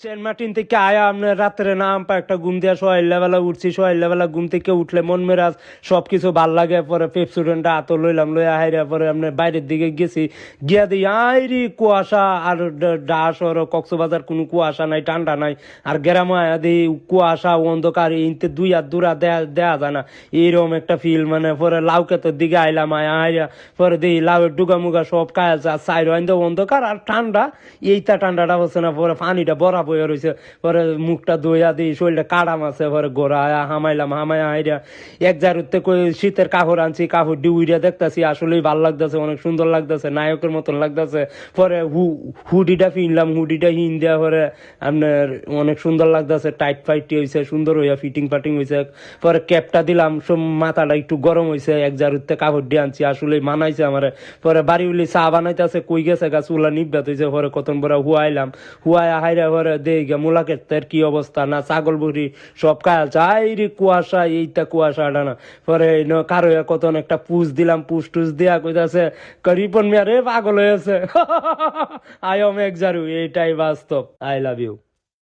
Saint Martin থেকে আয়া আপনার রাত্রে নাম পা একটা ঘুম দিয়া সকালবেলা উঠছি, সকালবেলা ঘুম থেকে উঠলে মন মেরাজ সবকিছু ভাল লাগে। পরে পেপসুডেন্টটা হাতে লইলাম, লইয়া হাইরা পরে আপনার বাইরের দিকে গেছি, গিয়া দিই আইরি কুয়াশা আর ডাস ওর কক্সবাজার কোনো কুয়াশা নাই, ঠান্ডা নাই। আর গ্রামে আয়া দিই কুয়াশা অন্ধকার, ইনতে দুই হাত দূরা দেয়া যায় না, এইরকম একটা ফিল। মানে পরে লাউ ক্ষেতের দিকে আইলাম, আয়া হাইরা পরে দিই লাউয়ের ডুগা মুগা সব কাজ সাইড অন্ধকার আর ঠান্ডা, এইটা ঠান্ডাটা হচ্ছে না। পরে পানিটা বরা বইয়া রয়েছে, পরে মুখটা ধুইয়া দিই, শরীরটা কাড়াম আছে। পরে গোড়া হামাইলাম, হামাইয়া হাইরা এক জারুতে শীতের কাপড় আনছি, কাপড় দিয়ে উইরা দেখতেছি, আসলেই ভাল লাগতেছে, অনেক সুন্দর লাগতেছে, নায়কের মতন লাগতেছে। পরে হুডিটা ফিনলাম, হুডিটা হিন দেওয়া পরে আপনার অনেক সুন্দর লাগতেছে, টাইট ফাইট হয়েছে, সুন্দর হইয়া ফিটিং ফাটিং হয়েছে। পরে ক্যাপটা দিলাম, সব মাথাটা একটু গরম হয়েছে, এক জারুতে কাপড় দিয়ে আনছি, আসলেই মানাইছে আমার। পরে বাড়ি উলি চা বানাইতেছে, কই গেছে গা চুলা নিব্বাত হয়েছে। পরে কতন পরে হুয়াইলাম, হুয়াইয়া হাইরা পরে দেই গে মুলাকের কি অবস্থা না, ছাগল বুড়ি সব কাজ আইরি কুয়াশা, এইটা কুয়াশাটা না। পরে কারো কতন একটা পুষ দিলাম, পুষ টুস দিয়া কইতাছে রিপন মিয়া রে পাগল হয়েছে। আই এম এক জারু, এইটাই বাস্তব। I love you.